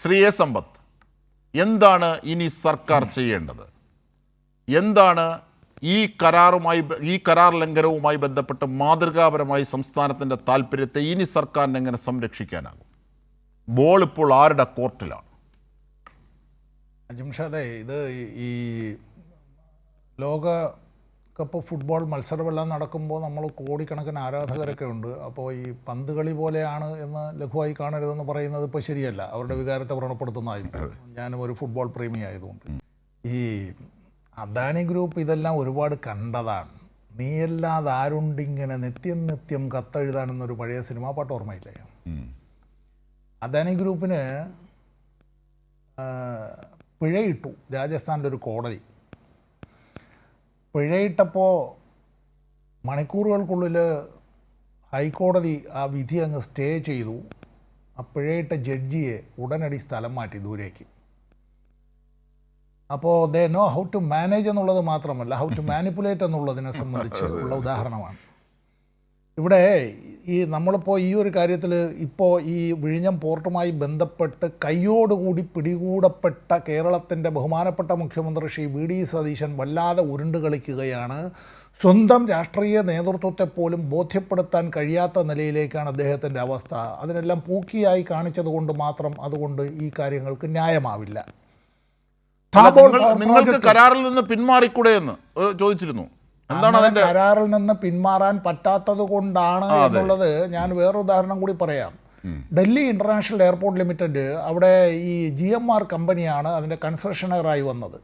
Shri A സമ്പത്ത്, എന്താണ് ഇനി സർക്കാർ ചെയ്യേണ്ടത്? എന്താണ് ഈ കരാർ ലംഘനവുമായി ബന്ധപ്പെട്ട് മാതൃകാപരമായി സംസ്ഥാനത്തിൻ്റെ താല്പര്യത്തെ ഇനി സർക്കാരിന് എങ്ങനെ സംരക്ഷിക്കാനാകും? ബോൾ ഇപ്പോൾ ആരുടെ കോർട്ടിലാണ്? അജിംഷാദേ, ഇത് ഈ ലോക കപ്പ് ഫുട്ബോൾ മത്സരമെല്ലാം നടക്കുമ്പോൾ നമ്മൾ കോടിക്കണക്കിന് ആരാധകരൊക്കെ ഉണ്ട്. അപ്പോൾ ഈ പന്ത് കളി പോലെയാണ് എന്ന് ലഘുവായി കാണരുതെന്ന് പറയുന്നത് ഇപ്പോൾ ശരിയല്ല. അവരുടെ വികാരത്തെ വ്രണപ്പെടുത്തുന്നതായിരുന്നു. ഞാനും ഒരു ഫുട്ബോൾ പ്രേമി ആയതുകൊണ്ട്. ഈ അദാനി ഗ്രൂപ്പ് ഇതെല്ലാം ഒരുപാട് കണ്ടതാണ്. നീയല്ലാതെ ആരുണ്ടിങ്ങനെ നിത്യം കത്തെഴുതാനെന്നൊരു പഴയ സിനിമാ പാട്ട് ഓർമ്മയില്ലേ? അദാനി ഗ്രൂപ്പിന് പിഴയിട്ടു രാജസ്ഥാനിലെ ഒരു കോടതി. പിഴയിട്ടപ്പോൾ മണിക്കൂറുകൾക്കുള്ളിൽ ഹൈക്കോടതി ആ വിധി അങ്ങ് സ്റ്റേ ചെയ്തു. ആ പിഴയിട്ട ജഡ്ജിയെ ഉടനടി സ്ഥലം മാറ്റി ദൂരേക്ക്. അപ്പോൾ they know how to manage എന്നുള്ളത് മാത്രമല്ല, ഹൗ ടു മാനിപ്പുലേറ്റ് എന്നുള്ളതിനെ സംബന്ധിച്ച് ഉള്ള ഉദാഹരണമാണ്. ഇവിടെ നമ്മളിപ്പോൾ ഈ ഒരു കാര്യത്തിൽ ഇപ്പോൾ ഈ വിഴിഞ്ഞം പോർട്ടുമായി ബന്ധപ്പെട്ട് കയ്യോടുകൂടി പിടികൂടപ്പെട്ട കേരളത്തിൻ്റെ ബഹുമാനപ്പെട്ട മുഖ്യമന്ത്രി ശ്രീ വി ഡി സതീശൻ വല്ലാതെ ഉരുണ്ട് കളിക്കുകയാണ്. സ്വന്തം രാഷ്ട്രീയ നേതൃത്വത്തെ പോലും ബോധ്യപ്പെടുത്താൻ കഴിയാത്ത നിലയിലേക്കാണ് അദ്ദേഹത്തിൻ്റെ അവസ്ഥ. അതിനെല്ലാം പൂക്കിയായി കാണിച്ചതുകൊണ്ട് മാത്രം അതുകൊണ്ട് ഈ കാര്യങ്ങൾക്ക് ന്യായമാവില്ല. നിങ്ങൾക്ക് കരാറിൽ നിന്ന് പിന്മാറിക്കൂടെ എന്ന് ചോദിച്ചിരുന്നു. കരാറിൽ നിന്ന് പിന്മാറാൻ പറ്റാത്തത് കൊണ്ടാണ് എന്നുള്ളത് ഞാൻ വേറൊരു ഉദാഹരണം കൂടി പറയാം. ഡൽഹി ഇന്റർനാഷണൽ എയർപോർട്ട് ലിമിറ്റഡ്, അവിടെ ഈ GMR കമ്പനിയാണ് അതിൻ്റെ കൺസെഷണറായി വന്നത്.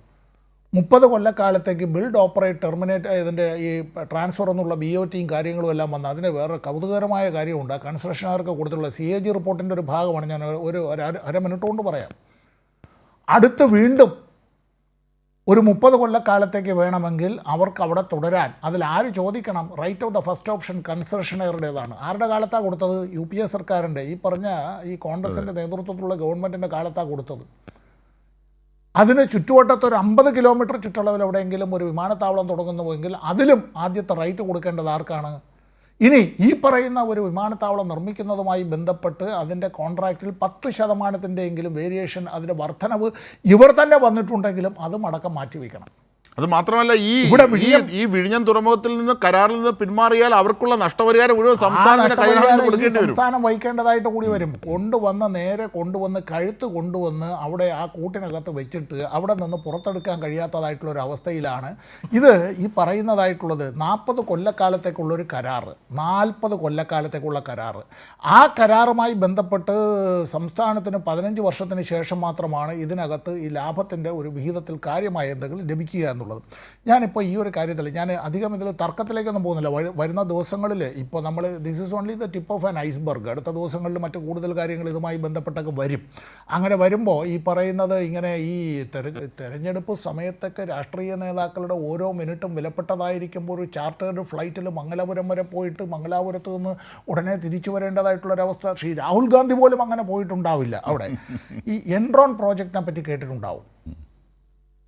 30 കൊല്ലക്കാലത്തേക്ക് ബിൽഡ് ഓപ്പറേറ്റ് ടെർമിനേറ്റ് ഇതിൻ്റെ ഈ ട്രാൻസ്ഫർ എന്നുള്ള BOTയും കാര്യങ്ങളും എല്ലാം വന്ന് അതിന് വേറെ കൗതുകകരമായ കാര്യമുണ്ട്. ആ കൺസെഷണർക്ക് കൊടുത്തുള്ള CAG റിപ്പോർട്ടിൻ്റെ ഒരു ഭാഗമാണ്. ഞാൻ ഒരു അര മിനിറ്റ് കൊണ്ട് പറയാം. അടുത്ത് വീണ്ടും ഒരു 30 കൊല്ലക്കാലത്തേക്ക് വേണമെങ്കിൽ അവർക്ക് അവിടെ തുടരാൻ അതിൽ ആര് ചോദിക്കണം? Right of the first option കൺസെഷണറുടേതാണ്. ആരുടെ കാലത്താണ് കൊടുത്തത്? UPA സർക്കാരിൻ്റെ, ഈ പറഞ്ഞ ഈ കോൺഗ്രസിൻ്റെ നേതൃത്വത്തിലുള്ള ഗവൺമെൻറ്റിൻ്റെ കാലത്താണ് കൊടുത്തത്. അതിന് ചുറ്റുവട്ടത്ത് ഒരു 50 കിലോമീറ്റർ ചുറ്റളവിൽ എവിടെയെങ്കിലും ഒരു വിമാനത്താവളം തുടങ്ങുന്നുവെങ്കിൽ അതിലും ആദ്യത്തെ റൈറ്റ് കൊടുക്കേണ്ടത് ആർക്കാണ്? ഇനി ഈ പറയുന്ന ഒരു വിമാനത്താവളം നിർമ്മിക്കുന്നതുമായി ബന്ധപ്പെട്ട് അതിൻ്റെ കോൺട്രാക്റ്റിൽ 10% വേരിയേഷൻ, അതിൻ്റെ വർധനവ് ഇവർ തന്നെ വന്നിട്ടുണ്ടെങ്കിലും അതും അടക്കം മാറ്റിവെക്കണം. അത് മാത്രമല്ല, ഈ വിഴിഞ്ഞം തുറമുഖത്തിൽ നിന്ന് കരാറിൽ നിന്ന് പിന്മാറിയാൽ അവർക്കുള്ള നഷ്ടപരിഹാരം മുഴുവൻ സംസ്ഥാനം വഹിക്കേണ്ടതായിട്ട് കൂടി വരും. നേരെ കൊണ്ടുവന്ന് കഴുത്ത് കൊണ്ടുവന്ന് അവിടെ ആ കൂട്ടിനകത്ത് വെച്ചിട്ട് അവിടെ നിന്ന് പുറത്തെടുക്കാൻ കഴിയാത്തതായിട്ടുള്ളൊരു അവസ്ഥയിലാണ് ഇത് ഈ പറയുന്നതായിട്ടുള്ളത്. 40 കൊല്ലക്കാലത്തേക്കുള്ളൊരു കരാറ്, 40 കൊല്ലക്കാലത്തേക്കുള്ള കരാറ്. ആ കരാറുമായി ബന്ധപ്പെട്ട് സംസ്ഥാനത്തിന് 15 വർഷത്തിന് ശേഷം മാത്രമാണ് ഇതിനകത്ത് ഈ ലാഭത്തിൻ്റെ ഒരു വിഹിതത്തിൽ കാര്യമായ എന്തെങ്കിലും ലഭിക്കുക എന്നുള്ളത്. ഞാനിപ്പോൾ ഈ ഒരു കാര്യത്തിൽ ഞാൻ അധികം ഇതിൽ തർക്കത്തിലേക്കൊന്നും പോകുന്നില്ല. വരുന്ന ദിവസങ്ങളിൽ ഇപ്പോൾ നമ്മൾ this is only the tip of an iceberg. അടുത്ത ദിവസങ്ങളിൽ മറ്റു കൂടുതൽ കാര്യങ്ങൾ ഇതുമായി ബന്ധപ്പെട്ടൊക്കെ വരും. അങ്ങനെ വരുമ്പോൾ ഈ പറയുന്നത് ഇങ്ങനെ ഈ തെരഞ്ഞെടുപ്പ് സമയത്തൊക്കെ രാഷ്ട്രീയ നേതാക്കളുടെ ഓരോ മിനിറ്റും വിലപ്പെട്ടതായിരിക്കുമ്പോൾ ഒരു ചാർട്ടേഡ് ഫ്ലൈറ്റിൽ മംഗലാപുരം വരെ പോയിട്ട് മംഗലാപുരത്ത് നിന്ന് ഉടനെ തിരിച്ചു വരേണ്ടതായിട്ടുള്ളൊരവസ്ഥ. ശ്രീ രാഹുൽ ഗാന്ധി പോലും അങ്ങനെ പോയിട്ടുണ്ടാവില്ല. അവിടെ ഈ എൻറോൺ പ്രോജക്റ്റിനെ പറ്റി കേട്ടിട്ടുണ്ടാവും.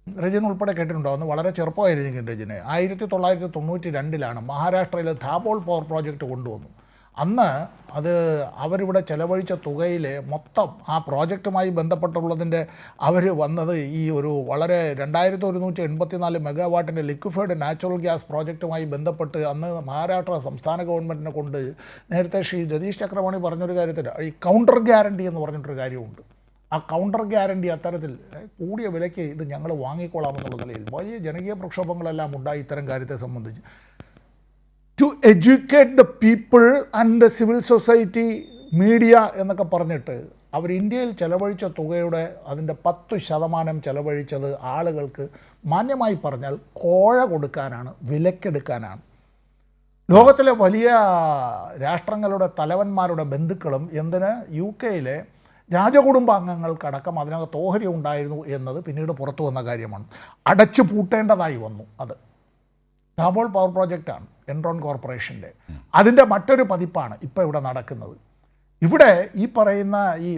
രജൻ ഉൾപ്പെടെ കേട്ടിട്ടുണ്ടാവുന്നു. വളരെ ചെറുപ്പമായിരിക്കും രജന്. 1992 മഹാരാഷ്ട്രയിൽ ധാബോൾ പവർ പ്രോജക്റ്റ് കൊണ്ടുവന്നു. അന്ന് അത് അവരിവിടെ ചെലവഴിച്ച തുകയിൽ മൊത്തം ആ പ്രോജക്റ്റുമായി ബന്ധപ്പെട്ടുള്ളതിൻ്റെ അവർ വന്നത് ഈ ഒരു വളരെ 2184 മെഗാവാട്ടിൻ്റെ ലിക്വിഫൈഡ് നാച്ചുറൽ ഗ്യാസ് പ്രോജക്റ്റുമായി ബന്ധപ്പെട്ട് അന്ന് മഹാരാഷ്ട്ര സംസ്ഥാന ഗവൺമെൻറ്റിനെ കൊണ്ട് നേരത്തെ ശ്രീ രതീഷ് ചക്രവാണി പറഞ്ഞൊരു കാര്യത്തിൽ ഈ കൗണ്ടർ ഗ്യാരണ്ടി എന്ന് പറഞ്ഞിട്ടൊരു കാര്യമുണ്ട്. ആ കൗണ്ടർ ഗ്യാരണ്ടി അത്തരത്തിൽ കൂടിയ വിലയ്ക്ക് ഇത് ഞങ്ങൾ വാങ്ങിക്കൊള്ളാമെന്നുള്ള നിലയിൽ വലിയ ജനകീയ പ്രക്ഷോഭങ്ങളെല്ലാം ഉണ്ടായി ഇത്തരം കാര്യത്തെ സംബന്ധിച്ച്. To educate the people and the civil society, media എന്നൊക്കെ പറഞ്ഞിട്ട് അവർ ഇന്ത്യയിൽ ചെലവഴിച്ച തുകയുടെ അതിൻ്റെ 10% ചെലവഴിച്ചത് ആളുകൾക്ക് മാന്യമായി പറഞ്ഞാൽ കോഴ കൊടുക്കാനാണ്, വിലക്കെടുക്കാനാണ്. ലോകത്തിലെ വലിയ രാഷ്ട്രങ്ങളുടെ തലവന്മാരുടെ ബന്ധുക്കളും എന്തിന് UK രാജകുടുംബാംഗങ്ങൾക്കടക്കം അതിനകത്ത് ഓഹരി ഉണ്ടായിരുന്നു എന്നത് പിന്നീട് പുറത്തു വന്ന കാര്യമാണ്. അടച്ചു പൂട്ടേണ്ടതായി വന്നു. അത് ധാബോൾ പവർ പ്രോജക്റ്റാണ്, എൻറോൺ കോർപ്പറേഷൻ്റെ. അതിൻ്റെ മറ്റൊരു പതിപ്പാണ് ഇപ്പോൾ ഇവിടെ നടക്കുന്നത്. ഇവിടെ ഈ പറയുന്ന ഈ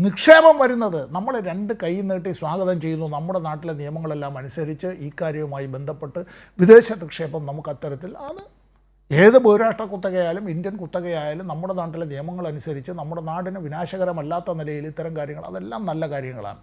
നിക്ഷേപം വരുന്നത് നമ്മൾ 2 കൈ നീട്ടി സ്വാഗതം ചെയ്യുന്നു. നമ്മുടെ നാട്ടിലെ നിയമങ്ങളെല്ലാം അനുസരിച്ച് ഈ കാര്യവുമായി ബന്ധപ്പെട്ട് വിദേശ നിക്ഷേപം നമുക്ക് അത്തരത്തിൽ അത് ഏത് ബഹുരാഷ്ട്ര കുത്തകയായാലും ഇന്ത്യൻ കുത്തകയായാലും നമ്മുടെ നാട്ടിലെ നിയമങ്ങളനുസരിച്ച് നമ്മുടെ നാടിന് വിനാശകരമല്ലാത്ത നിലയിൽ ഇത്തരം കാര്യങ്ങൾ അതെല്ലാം നല്ല കാര്യങ്ങളാണ്.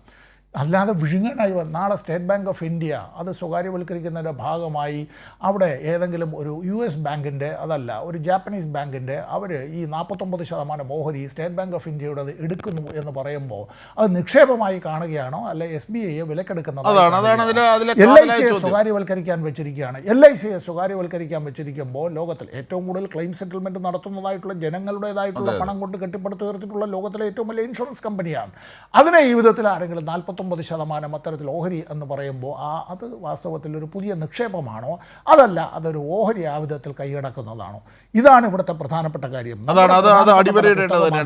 അല്ലാതെ വിഴുങ്ങാനായി നാളെ സ്റ്റേറ്റ് ബാങ്ക് ഓഫ് ഇന്ത്യ അത് സ്വകാര്യവൽക്കരിക്കുന്നതിൻ്റെ ഭാഗമായി അവിടെ ഏതെങ്കിലും ഒരു US ബാങ്കിൻ്റെ അതല്ല ഒരു ജാപ്പനീസ് ബാങ്കിൻ്റെ അവർ ഈ 49% ഓഹരി സ്റ്റേറ്റ് ബാങ്ക് ഓഫ് ഇന്ത്യയുടെ എടുക്കുന്നു എന്ന് പറയുമ്പോൾ അത് നിക്ഷേപമായി കാണുകയാണോ അല്ലെ SBIയെ വിലക്കെടുക്കുന്നത്? LICയെ സ്വകാര്യവൽക്കരിക്കാൻ വെച്ചിരിക്കുകയാണ്. LICയെ സ്വകാര്യവൽക്കരിക്കാൻ വെച്ചിരിക്കുമ്പോൾ ലോകത്തിൽ ഏറ്റവും കൂടുതൽ ക്ലെയിം സെറ്റിൽമെൻറ്റ് നടത്തുന്നതായിട്ടുള്ള ജനങ്ങളുടേതായിട്ടുള്ള പണം കൊണ്ട് കെട്ടിപ്പടുത്തുയർത്തിയിട്ടുള്ള ലോകത്തിലെ ഏറ്റവും വലിയ ഇൻഷുറൻസ് കമ്പനിയാണ്. അതിനെ ഈ വിധത്തിൽ ആരെങ്കിലും 49% അത്തരത്തിൽ ഓഹരി എന്ന് പറയുമ്പോൾ അത് വാസ്തവത്തിൽ ഒരു പുതിയ നിക്ഷേപമാണോ അതല്ല അതൊരു ഓഹരി ആ വിധത്തിൽ കൈയടക്കുന്നതാണോ? ഇതാണ് ഇവിടുത്തെ പ്രധാനപ്പെട്ട കാര്യം. അതാണ് അത് അടിവരയിടേണ്ടത് തന്നെയാണ്.